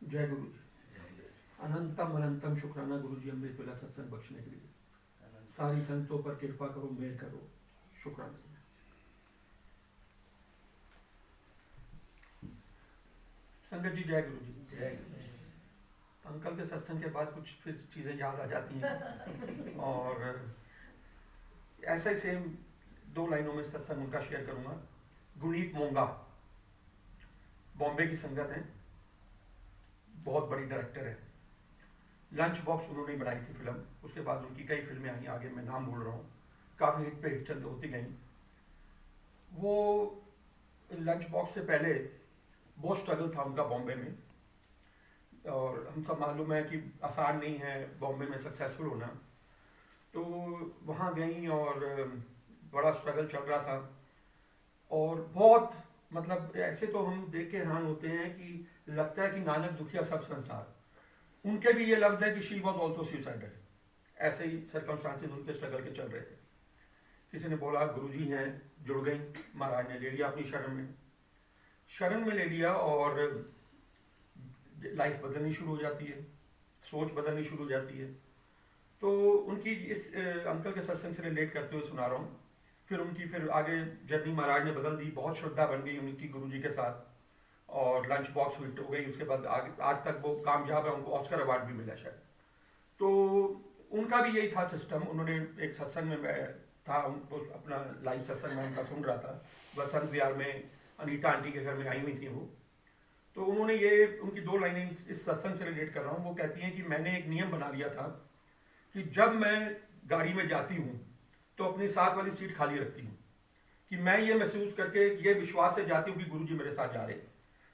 जय गुरु जी। अनंतम अनंतम शुक्राना गुरु जी अमृत वेला सत्संग बख्शने के लिए। सारी संतों पर कृपा करो, मेहर करो, शुक्राना। संगत जी जय गुरु जी। जय अंकल के सत्संग के बाद कुछ फिर चीज़ें याद आ जाती हैं और ऐसा ही सेम 2 लाइनों में सत्संग उनका शेयर करूंगा। गुरनीत मोंगा बॉम्बे की संगत है, बहुत बड़ी डायरेक्टर है। लंच बॉक्स उन्होंने बनाई थी फिल्म, उसके बाद उनकी कई फिल्में आई, आगे मैं नाम भूल रहा हूँ, काफ़ी हिट पे हिट चल होती गई। वो लंच बॉक्स से पहले बहुत स्ट्रगल था उनका बॉम्बे में, और हम सब मालूम है कि आसान नहीं है बॉम्बे में सक्सेसफुल होना। तो वहाँ गई और बड़ा स्ट्रगल चल रहा था, और बहुत मतलब ऐसे तो हम देख के हैरान होते हैं कि लगता है कि नानक दुखिया सब संसार। उनके भी ये लफ्ज़ है कि शी वॉज ऑल्सो सुसाइडल। ऐसे ही सर्कमस्टांसेस उनके स्ट्रगल के चल रहे थे। किसी ने बोला गुरुजी हैं, जुड़ गई, महाराज ने ले लिया अपनी शरण में ले लिया, और लाइफ बदलनी शुरू हो जाती है, सोच बदलनी शुरू हो जाती है। तो उनकी इस अंकल के सत्संग से रिलेट करते हुए सुना रहा हूँ। फिर उनकी फिर आगे जर्नी महाराज ने बदल दी, बहुत श्रद्धा बन गई उनकी गुरुजी के साथ, और लंच बॉक्स हिट हो गई। उसके बाद आगे आज तक वो कामयाब है, उनको ऑस्कर अवार्ड भी मिला शायद। तो उनका भी यही था सिस्टम। उन्होंने एक सत्संग में था, उनको अपना लाइव सत्संग में उनका सुन रहा था, बसंत विहार में अनीता आंटी के घर में आई हुई थी वो। तो उन्होंने ये उनकी 2 लाइनें इस सत्संग से रिलेट कर रहा हूँ। वो कहती हैं कि मैंने एक नियम बना लिया था कि जब मैं गाड़ी में जाती हूँ तो अपनी साथ वाली सीट खाली रखती हूँ, कि मैं ये महसूस करके ये विश्वास से जाती हूँ कि गुरुजी मेरे साथ जा रहे हैं।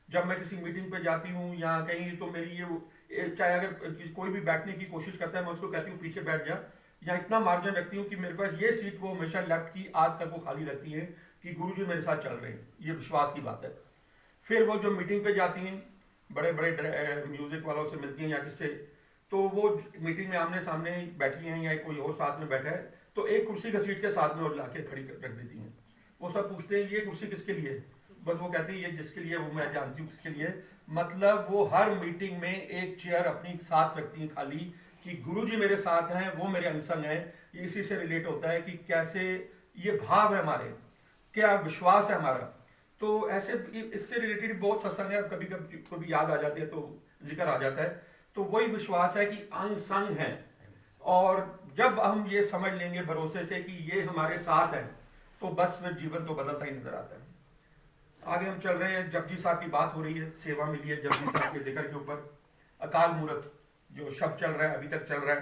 जब मैं किसी मीटिंग पे जाती हूँ या कहीं, तो मेरी ये चाहे अगर कोई भी बैठने की कोशिश करता है, मैं उसको कहती हूँ पीछे बैठ जा, या इतना मार्जिन रखती हूँ कि मेरे पास ये सीट को हमेशा लेफ्ट की आज तक वो खाली रहती है कि गुरुजी मेरे साथ चल रहे हैं। ये विश्वास की बात है। फिर वो जो मीटिंग पे जाती हैं, बड़े बड़े म्यूजिक वालों से मिलती हैं या किससे, तो वो मीटिंग में आमने सामने बैठी हैं या कोई और साथ में बैठा है, तो एक कुर्सी घसीट के साथ में और लाके खड़ी रख देती हैं। वो सब पूछते हैं ये कुर्सी किसके लिए, बस वो कहती है ये जिसके लिए वो मैं जानती हूँ किसके लिए। मतलब वो हर मीटिंग में एक चेयर अपनी साथ रखती हैं खाली, कि गुरुजी मेरे साथ हैं, वो मेरे अंग हैं। ये इसी से रिलेट होता है कि कैसे ये भाव है हमारे, क्या विश्वास है हमारा। तो ऐसे इससे रिलेटेड बहुत सत्संग है, कभी कभी याद आ जाती है तो जिक्र आ जाता है। तो वही विश्वास है कि अंग संग है, और जब हम ये समझ लेंगे भरोसे से कि ये हमारे साथ है, तो बस फिर जीवन तो बदलता ही नजर आता है। आगे हम चल रहे हैं, जपजी साहब की बात हो रही है, सेवा मिली है जपजी साहब के जिक्र के ऊपर। अकाल मूरत जो शब्द चल रहा है, अभी तक चल रहा है।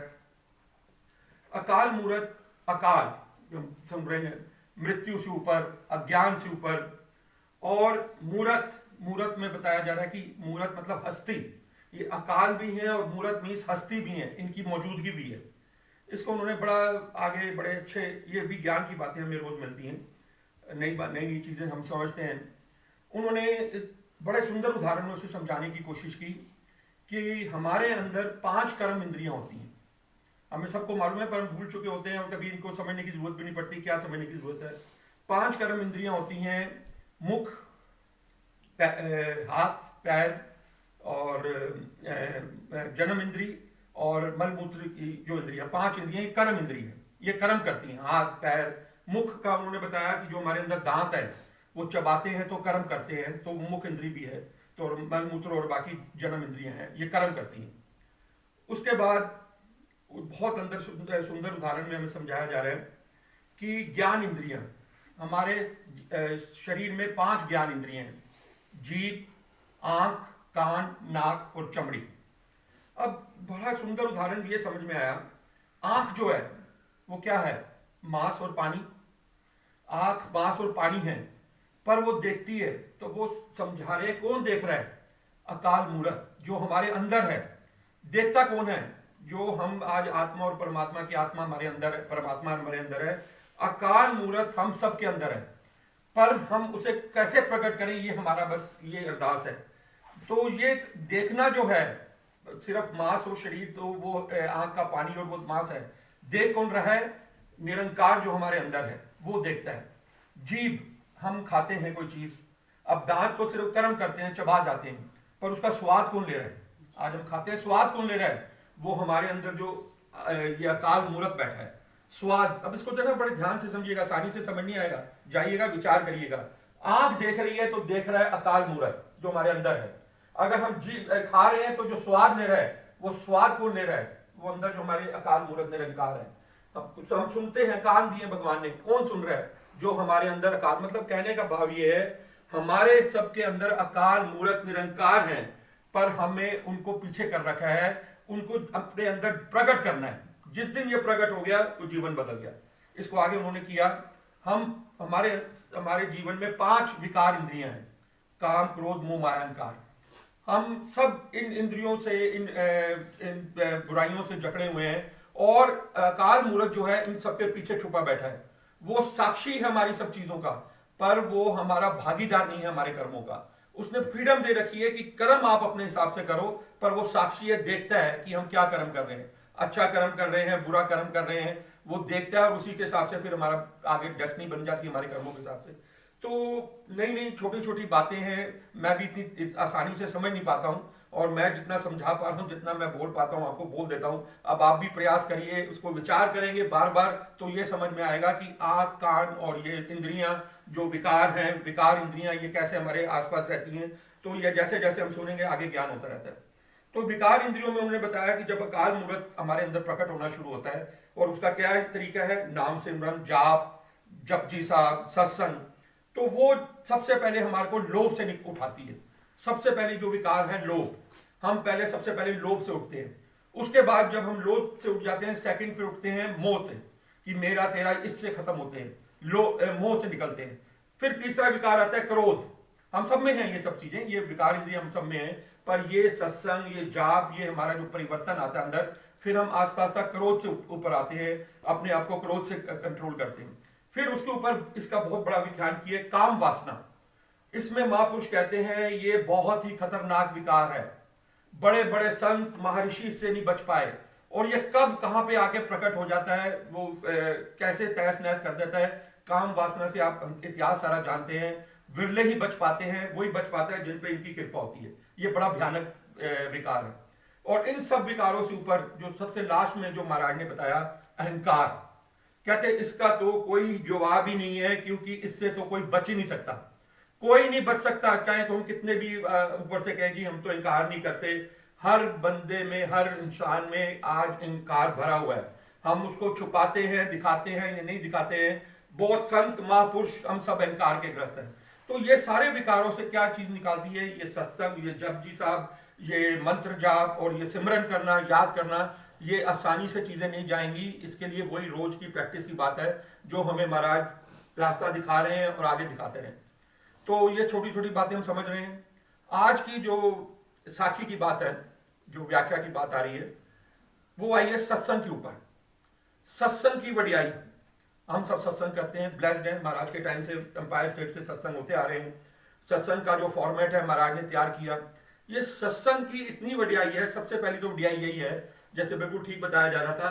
अकाल मूरत, अकाल जो सुन रहे हैं, मृत्यु से ऊपर, अज्ञान से ऊपर, और मूरत, मूरत में बताया जा रहा है कि मूरत मतलब हस्ती। ये अकाल भी है और मूरत मीन्स हस्ती भी है, इनकी मौजूदगी भी है। इसको उन्होंने बड़ा आगे बड़े अच्छे, ये भी ज्ञान की बातें हमें रोज मिलती हैं, नई नई चीज़ें हम समझते हैं। उन्होंने बड़े सुंदर उदाहरणों से समझाने की कोशिश की कि हमारे अंदर 5 कर्म इंद्रियां होती हैं। हमें सबको मालूम है, पर हम भूल चुके होते हैं, और कभी इनको समझने की जरूरत भी नहीं पड़ती। क्या समझने की जरूरत है? 5 कर्म इंद्रियां होती हैं, मुख, हाथ, पैर, और जन्म इंद्री, और मलमूत्र की जो इंद्रियां, 5 इंद्रियां, ये कर्म इंद्रियां हैं, ये कर्म करती हैं। हाथ, पैर, मुख का उन्होंने बताया कि जो हमारे अंदर दांत है वो चबाते हैं तो कर्म करते हैं, तो मुख इंद्री भी है। तो मलमूत्र और बाकी जन्म इंद्रियां हैं, ये कर्म करती हैं। उसके बाद बहुत अंदर सुंदर उदाहरण में हमें समझाया जा रहा है कि ज्ञान इंद्रियां, हमारे शरीर में 5 ज्ञान इंद्रियां हैं, जीभ, आंख, कान, नाक और चमड़ी। अब बड़ा सुंदर उदाहरण ये समझ में आया, आंख जो है वो क्या है? मांस और पानी। आंख मांस और पानी है, पर वो देखती है, तो वो समझा रहे कौन देख रहा है? अकाल मूरत जो हमारे अंदर है। देखता कौन है? जो हम आज आत्मा और परमात्मा की, आत्मा हमारे अंदर है, परमात्मा हमारे अंदर है। अकाल मूरत हम सब के अंदर है, पर हम उसे कैसे प्रकट करें, ये हमारा बस ये अरदास है। तो ये देखना जो है, सिर्फ मांस और शरीर, तो वो आंख का पानी और वो मांस है। देख कौन रहा है? निरंकार जो हमारे अंदर है वो देखता है। जीभ, हम खाते हैं कोई चीज, अब दांत को सिर्फ कर्म करते हैं, चबा जाते हैं, पर उसका स्वाद कौन ले रहा है? आज हम खाते हैं, स्वाद कौन ले रहा है? वो हमारे अंदर जो ये अकाल मूरत बैठा है, स्वाद। अब इसको जरा बड़े ध्यान से समझिएगा, आसानी से समझ नहीं आएगा, जाइएगा विचार करिएगा। आंख देख रही है तो देख रहा है अकाल मूरत जो हमारे अंदर है। अगर हम खा रहे हैं तो जो स्वाद ले रहा है, वो स्वाद कौन ले रहा है? वो अंदर जो हमारे अकाल मूरत निरंकार है। अब कुछ हम सुनते हैं, कान दिए भगवान ने, कौन सुन रहा है? जो हमारे अंदर अकाल, मतलब कहने का भाव ये है, हमारे सबके अंदर अकाल मूरत निरंकार हैं, पर हमें उनको पीछे कर रखा है, उनको अपने अंदर प्रकट करना है। जिस दिन ये प्रकट हो गया तो जीवन बदल गया। इसको आगे उन्होंने किया, हमारे जीवन में 5 विकार इंद्रियां हैं, काम, क्रोध, मोह, माया, अहंकार। हम सब इन इंद्रियों से, इन बुराइयों से जकड़े हुए हैं, और अकाल मूरत जो है इन सबके पीछे छुपा बैठा है। वो साक्षी है हमारी सब चीजों का, पर वो हमारा भागीदार नहीं है हमारे कर्मों का। उसने फ्रीडम दे रखी है कि कर्म आप अपने हिसाब से करो, पर वो साक्षी है, देखता है कि हम क्या कर्म कर रहे हैं, अच्छा कर्म कर रहे हैं, बुरा कर्म कर रहे हैं, वो देखता है, और उसी के हिसाब से फिर हमारा आगे डेस्टिनी बन जाती है हमारे कर्मों के हिसाब से। तो नई नई छोटी छोटी बातें हैं, मैं भी इतनी आसानी से समझ नहीं पाता हूँ, और मैं जितना समझा पा रहा हूँ, जितना मैं बोल पाता हूँ, आपको बोल देता हूँ। अब आप भी प्रयास करिए, उसको विचार करेंगे बार बार, तो ये समझ में आएगा कि आँख, कान और ये इंद्रियां जो विकार हैं, विकार इंद्रियां, ये कैसे हमारे आसपास रहती हैं। तो ये जैसे जैसे हम सुनेंगे आगे ज्ञान होता रहता है। तो विकार इंद्रियों में उन्होंने बताया कि जब अकाल मूरत हमारे अंदर प्रकट होना शुरू होता है, और उसका क्या तरीका है, नाम सिमरन, जाप, जपजी साहब, सत्संग, तो वो सबसे पहले हमारे को लोभ से उठाती है। सबसे पहले जो विकार है लोभ, हम पहले सबसे पहले लोभ से उठते हैं। उसके बाद जब हम लोभ से उठ जाते हैं, सेकंड फिर उठते हैं मोह से, कि मेरा तेरा, इससे खत्म होते हैं, मोह से निकलते हैं। फिर तीसरा विकार आता है क्रोध। हम सब में हैं ये सब चीजें, ये विकार इंद्रिय हम सब में हैं, पर ये सत्संग, ये जाप, ये हमारा जो परिवर्तन आता है अंदर, फिर हम आस्ता आस्ता क्रोध से ऊपर आते हैं, अपने आप को क्रोध से कंट्रोल करते हैं। फिर उसके ऊपर इसका बहुत बड़ा व्याख्यान किया, काम वासना। इसमें महापुरुष कहते हैं ये बहुत ही खतरनाक विकार है, बड़े बड़े संत महर्षि इससे नहीं बच पाए, और ये कब कहां पे आके प्रकट हो जाता है, वो कैसे तहस नहस कर देता है। काम वासना से आप इतिहास सारा जानते हैं, विरले ही बच पाते हैं, वही बच पाता है जिन पे इनकी कृपा होती है। ये बड़ा भयानक विकार है। और इन सब विकारों से ऊपर जो सबसे लास्ट में जो महाराज ने बताया, अहंकार, कहते इसका तो कोई जवाब ही नहीं है, क्योंकि इससे तो कोई बच ही नहीं सकता, कोई नहीं बच सकता। चाहे तो हम कितने भी ऊपर से कहें कि हम तो इनकार नहीं करते, हर बंदे में, हर इंसान में आज इनकार भरा हुआ है। हम उसको छुपाते हैं, दिखाते हैं या नहीं दिखाते हैं। बहुत संत महापुरुष हम सब अहंकार के ग्रस्त हैं। तो ये सारे विकारों से क्या चीज निकालती है, ये सत्संग, ये जपजी साहब, ये मंत्र जाप और ये सिमरन करना, याद करना, ये आसानी से चीजें नहीं जाएंगी। इसके लिए वही रोज की प्रैक्टिस की बात है जो हमें महाराज रास्ता दिखा रहे हैं और आगे दिखाते रहे। तो ये छोटी छोटी बातें हम समझ रहे हैं। आज की जो साखी की बात है, जो व्याख्या की बात आ रही है, वो आई है सत्संग के ऊपर। सत्संग की वडियाई, हम सब सत्संग करते हैं, ब्लेस्ड हैं। महाराज के टाइम से एम्पायर स्टेट से सत्संग होते आ रहे हैं। सत्संग का जो फॉर्मेट है महाराज ने तैयार किया, ये सत्संग की इतनी वडियाई है। सबसे पहली तो वडियाई यही है, जैसे बिल्कुल ठीक बताया जा रहा था,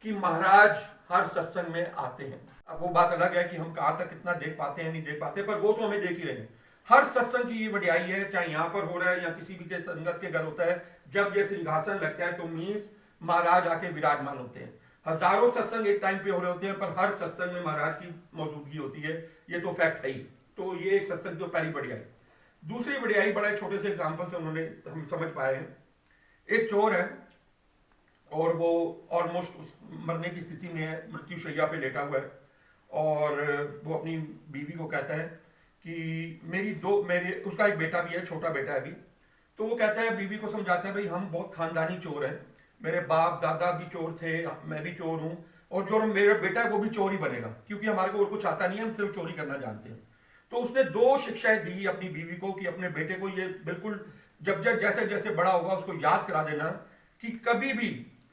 कि महाराज हर सत्संग में आते हैं। अब वो बात अलग है कि हम कहाँ तक कितना देख पाते हैं, नहीं देख पाते, पर वो तो हमें देख ही रहे हैं। हर सत्संग की ये वडियाई है, चाहे यहाँ पर हो रहा है या किसी भी के संगत के घर होता है, जब ये सिंहासन लगता है तो मीन्स महाराज आके विराजमान होते हैं। हजारों सत्संग एक टाइम पे हो रहे होते हैं, पर हर सत्संग में महाराज की मौजूदगी होती है, ये तो फैक्ट है ही। तो ये एक सत्संग तो पहली वडियाई। दूसरी वडियाई बड़े छोटे से एग्जाम्पल से उन्होंने हम समझ पाए हैं। एक चोर है और वो ऑलमोस्ट मरने की स्थिति में है, मृत्यु शैया पे लेटा हुआ है, और वो अपनी बीवी को कहता है कि उसका एक बेटा भी है, छोटा बेटा है अभी। तो वो कहता है, बीवी को समझाता है, भाई हम बहुत खानदानी चोर हैं, मेरे बाप दादा भी चोर थे, मैं भी चोर हूँ, और जो मेरा बेटा है वो भी चोर ही बनेगा, क्योंकि हमारे को और कुछ आता नहीं है, हम सिर्फ चोरी करना जानते हैं। तो उसने 2 शिक्षाएं दी अपनी बीवी को कि अपने बेटे को ये बिल्कुल जब जैसे जैसे बड़ा होगा उसको याद करा देना कि कभी भी,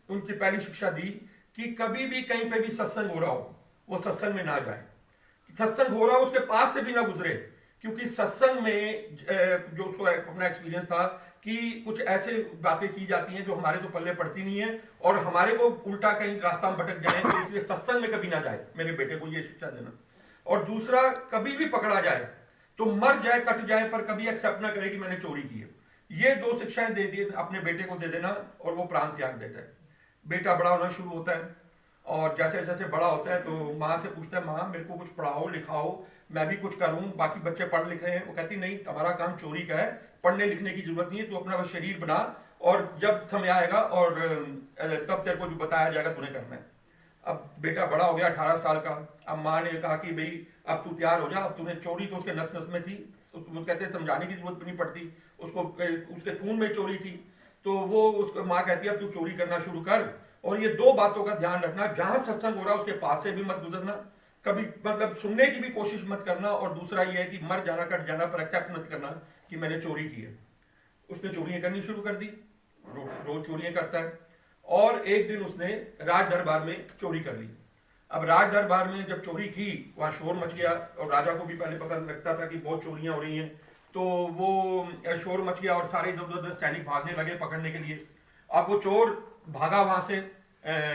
उनकी पहली शिक्षा दी कि कभी भी कहीं पे भी सत्संग हो रहा हो, वो सत्संग में ना जाए। सत्संग हो रहा हो उसके पास से भी ना गुजरे, क्योंकि सत्संग में जो उसको अपना एक्सपीरियंस था कि कुछ ऐसे बातें की जाती हैं जो हमारे तो पल्ले पड़ती नहीं है, और हमारे को उल्टा कहीं रास्ता में भटक जाए, तो इसलिए सत्संग में कभी ना जाए। मेरे बेटे को ये शिक्षा देना। और दूसरा, कभी भी पकड़ा जाए तो मर जाए, कट जाए, पर कभी एक्सेप्ट ना करे कि मैंने चोरी की है। ये दो शिक्षाएं दे दी अपने बेटे को दे देना और वो प्राण त्याग देता है। बेटा बड़ा होना शुरू होता है और जैसे जैसे बड़ा होता है तो माँ से पूछता है, माँ मेरे को कुछ पढ़ाओ लिखाओ, मैं भी कुछ करूं, बाकी बच्चे पढ़ लिख रहे हैं। वो कहती नहीं, तुम्हारा काम चोरी का है, पढ़ने लिखने की जरूरत नहीं है, तू अपना बस शरीर बना और जब समय आएगा और तब तेरे को जो बताया जाएगा तूने करना है। अब बेटा बड़ा हो गया 18 साल का। अब माँ ने कहा कि भाई अब तू तैयार हो जा, अब तूने चोरी तो उसके नस नस में थी, वो कहते हैं समझाने की जरूरत भी नहीं पड़ती, उसको उसके खून में चोरी थी। तो वो उसको माँ कहती है अब तू चोरी करना शुरू कर, और ये दो बातों का ध्यान रखना, जहां सत्संग हो रहा है उसके पास से भी मत गुजरना, कभी मतलब सुनने की भी कोशिश मत करना, और दूसरा ये है कि मर जाना कट जाना पर एक्सेप्ट मत करना कि मैंने चोरी की है। उसने चोरियां करनी शुरू कर दी, रोज चोरियां करता है। और एक दिन उसने राज दरबार में चोरी कर ली। अब राज दरबार में जब चोरी की वहां शोर मच गया, और राजा को भी पहले पता लगता था कि बहुत चोरियां हो रही हैं, तो वो शोर मच गया और सारे इधर उधर सैनिक भागने लगे पकड़ने के लिए। अब वो चोर भागा वहां से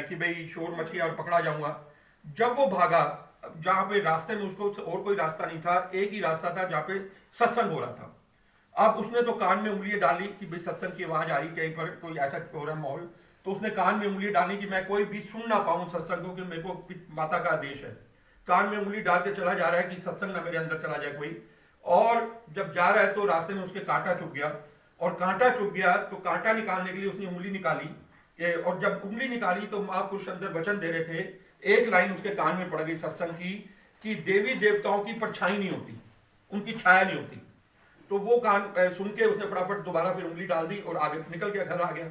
कि भाई शोर मच गया और पकड़ा जाऊंगा। जब वो भागा, जहां पे रास्ते में उसको और कोई रास्ता नहीं था, एक ही रास्ता था जहां पे सत्संग हो रहा था। अब उसने तो कान में उंगलियां डाली कि भाई सत्संग की आवाज आ रही कहीं पर, कोई ऐसा हो रहा माहौल, तो उसने कान में उंगली डाली कि मैं कोई भी सुन ना पाऊं सत्संग को, कि मेरे को माता का आदेश है। कान में उंगली डाल के चला जा रहा है कि सत्संग ना मेरे अंदर चला जाए कोई। और जब जा रहा है तो रास्ते में उसके कांटा चुभ गया, और कांटा चुभ गया तो कांटा निकालने के लिए उसने उंगली निकाली, और जब उंगली निकाली तो महापुरुष अंदर वचन दे रहे थे। एक लाइन उसके कान में पड़ गई सत्संग की कि देवी देवताओं की परछाई नहीं होती, उनकी छाया नहीं होती। तो वो कान सुन के उसने फटाफट दोबारा फिर उंगली डाल दी और आगे निकल गया, घर आ गया।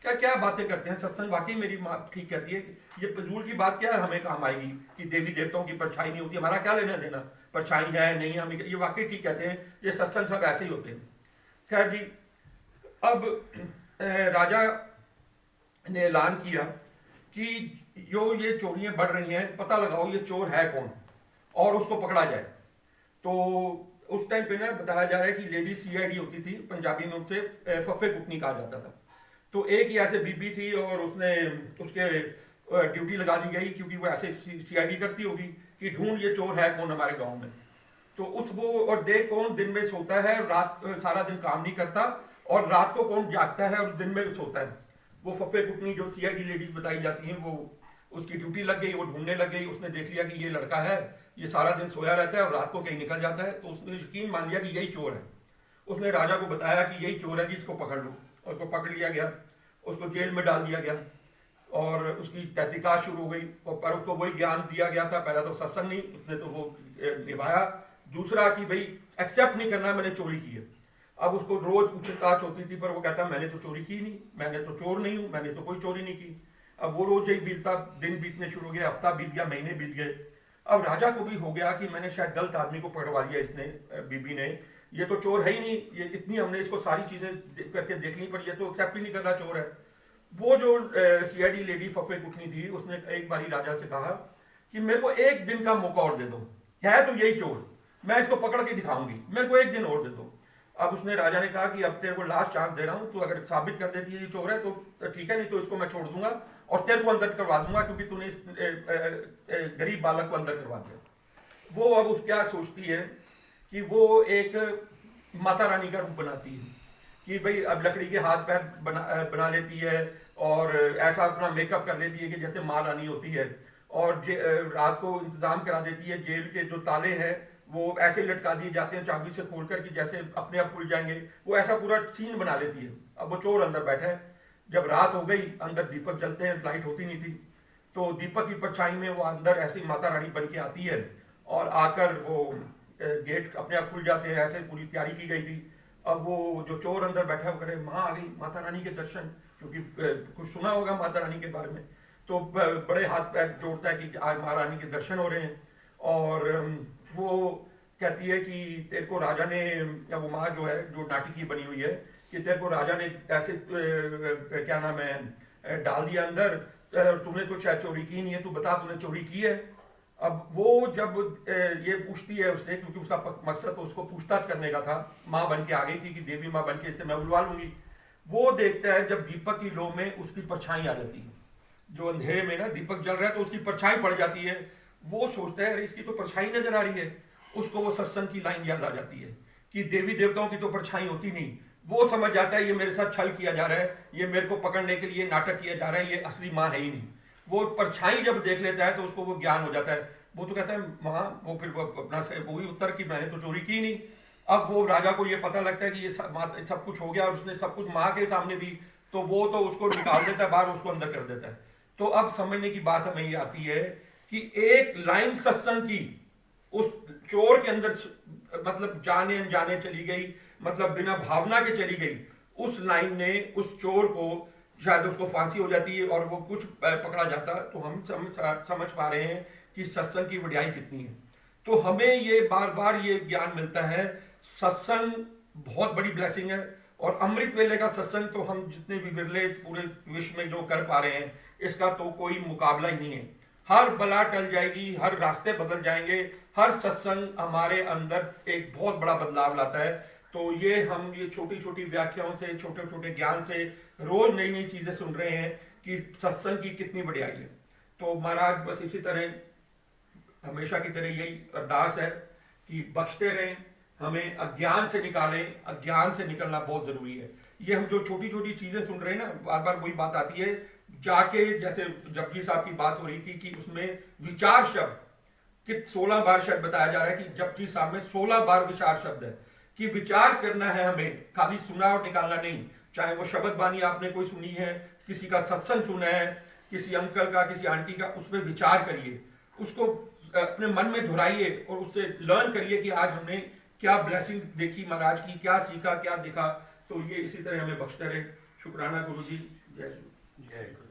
क्या क्या बातें करते हैं सत्संग, वाकई मेरी माँ ठीक कहती है कि ये फजूल की बात क्या है, हमें काम आएगी कि देवी देवताओं की परछाई नहीं होती, हमारा क्या लेना देना, परछाई है नहीं है, हमें ये वाकई ठीक कहते हैं, ये सत्संग सब ऐसे ही होते हैं। खैर जी, अब राजा ने ऐलान किया कि जो ये चोरियां बढ़ रही हैं, पता लगाओ ये चोर है कौन और उसको पकड़ा जाए। तो उस टाइम पे ना बताया जा रहा है कि लेडी सीआईडी होती थी, पंजाबी में उनसे फफे कुटनी कहा जाता था। तो एक ही ऐसे बीबी थी और उसने उसके ड्यूटी लगा दी गई, क्योंकि वो ऐसे सीआईडी करती होगी कि ढूंढ ये चोर है कौन हमारे गांव में। तो उस वो और देख कौन दिन में सोता है, रात सारा दिन काम नहीं करता, और रात को कौन जागता है और दिन में सोता है। वो फफे कुटनी जो सीआईडी लेडीज बताई जाती हैं, वो उसकी ड्यूटी लग गई, वो ढूंढने लग गई। उसने देख लिया कि ये लड़का है, ये सारा दिन सोया रहता है और रात को कहीं निकल जाता है, तो उसने यकीन मान लिया कि यही चोर है। उसने राजा को बताया कि यही चोर है जी, इसको पकड़ लो। उसको पकड़ लिया गया, उसको जेल में डाल दिया गया और उसकी तहकीकात शुरू हो गई। पर उसको वही ज्ञान दिया गया था, पहला तो सत्संग नहीं, उसने तो वो निभाया। दूसरा कि भाई एक्सेप्ट नहीं करना मैंने चोरी की है। अब उसको रोज पूछताछ होती थी, पर वो कहता मैंने तो चोरी की नहीं, मैंने तो चोर नहीं हूं, मैंने तो कोई चोरी नहीं की। अब वो रोज ही बीतता, दिन बीतने शुरू हो गए, हफ्ता बीत गया, महीने बीत गए। अब राजा को भी हो गया कि मैंने शायद गलत आदमी को पकड़वा दिया, इसने बीबी ने, ये तो चोर है ही नहीं, ये इतनी हमने इसको सारी चीजें करके देख ली पर ये तो एक्सेप्ट ही नहीं कर रहा चोर है। वो जो सीआईडी लेडी फफे कुटनी थी, उसने एक बारी राजा से कहा कि मेरे को एक दिन का मौका और दे दो, है तो यही चोर, मैं इसको पकड़ के दिखाऊंगी, मेरे को एक दिन और दे दो। अब उसने राजा ने कहा कि अब तेरे को लास्ट चांस दे रहा हूं, तू अगर साबित कर देती है ये चोर है तो ठीक है, नहीं तो इसको मैं छोड़ दूंगा और तेरे को अंदर करवा दूंगा, क्योंकि तूने इस गरीब बालक को अंदर करवा दिया। वो अब उस क्या सोचती है कि वो एक माता रानी का रूप बनाती है कि भाई अब लकड़ी के हाथ पैर बना लेती है और ऐसा अपना मेकअप कर लेती है कि जैसे माँ रानी होती है, और रात को इंतजाम करा देती है, जेल के जो ताले हैं वो ऐसे लटका दिए जाते हैं चाबी से खोलकर कि जैसे अपने आप खुल जाएंगे, वो ऐसा पूरा सीन बना लेती है। अब वो चोर अंदर बैठा है, जब रात हो गई अंदर दीपक जलते हैं, लाइट होती नहीं थी, तो दीपक की परछाई में वो अंदर ऐसी माता रानी बन के आती है और आकर वो गेट अपने आप खुल जाते हैं, ऐसे पूरी तैयारी की गई थी। अब वो जो चोर अंदर बैठा है वो करे माँ आ गई, माता रानी के दर्शन, क्योंकि कुछ सुना होगा माता रानी के बारे में, तो बड़े हाथ पैर जोड़ता है कि आज माँ रानी के दर्शन हो रहे हैं। और वो कहती है कि तेरे को राजा ने, या वो माँ जो है जो नाटकी बनी हुई है, कि तेरे को राजा ने ऐसे क्या नाम है डाल दिया अंदर, तूने तो शायद चोरी की नहीं है, तू बता तूने चोरी की है। अब वो जब ये पूछती है उससे, क्योंकि उसका मकसद तो उसको पूछताछ करने का था, माँ बन के आ गई थी कि देवी माँ बन के इससे मैं बुलवा लूंगी। वो देखता है जब दीपक की लो में उसकी परछाई आ जाती है, जो अंधेरे में ना दीपक जल रहा है तो उसकी परछाई पड़ जाती है। वो सोचता है अरे इसकी तो परछाई नजर आ रही है। उसको वो सत्संग की लाइन याद आ जाती है कि देवी देवताओं की तो परछाई होती नहीं, वो समझ जाता है ये मेरे साथ छल किया जा रहा है, ये मेरे को पकड़ने के लिए नाटक किया जा रहा है, ये असली माँ है ही नहीं। वो परछाई जब देख लेता है तो उसको वो ज्ञान हो जाता है। वो तो कहता है माँ, वो फिर वो अपना से वही उत्तर की मैंने तो चोरी की नहीं। अब वो राजा को ये पता लगता है कि ये सब कुछ हो गया और उसने सब कुछ माँ के सामने भी, तो वो तो उसको निकाल देता है बाहर, उसको अंदर कर देता है। तो अब समझने की बात हमें ये आती है कि एक लाइन सत्संग की उस चोर के अंदर मतलब जाने अनजाने चली गई, मतलब बिना भावना के चली गई। उस लाइन ने उस चोर को, शायद उसको फांसी हो जाती है और वो कुछ पकड़ा जाता। तो हम समझ पा रहे हैं कि सत्संग की वड्याई कितनी है। तो हमें ये बार बार ये ज्ञान मिलता है, सत्संग बहुत बड़ी ब्लेसिंग है। और अमृत वेले का सत्संग तो हम जितने भी विरले पूरे विश्व में जो कर पा रहे हैं, इसका तो कोई मुकाबला ही नहीं है। हर बला टल जाएगी, हर रास्ते बदल जाएंगे, हर सत्संग हमारे अंदर एक बहुत बड़ा बदलाव लाता है। तो ये हम ये छोटी छोटी व्याख्याओं से, छोटे छोटे ज्ञान से रोज नई नई चीजें सुन रहे हैं कि सत्संग की कितनी बढ़ियाई है। तो महाराज बस इसी तरह हमेशा की तरह यही अरदास है कि बख्शते रहें, हमें अज्ञान से निकालें। अज्ञान से निकलना बहुत जरूरी है। ये हम जो छोटी छोटी चीजें सुन रहे हैं ना, बार बार वही बात आती है। जाके जैसे जपजी साहब की बात हो रही थी कि उसमें विचार शब्द कि 16 बार शायद बताया जा रहा है कि जपजी साहब में 16 बार विचार शब्द है कि विचार करना है हमें, खाली सुना और निकालना नहीं। चाहे वो शब्द बानी आपने कोई सुनी है, किसी का सत्संग सुना है, किसी अंकल का, किसी आंटी का, उसमें विचार करिए, उसको अपने मन में दोहराइए और उससे लर्न करिए कि आज हमने क्या ब्लेसिंग्स देखी महाराज की, क्या सीखा, क्या देखा। तो ये इसी तरह हमें बख्शते रहे। शुक्राना गुरु जी। जय गुरु। जय गुरु।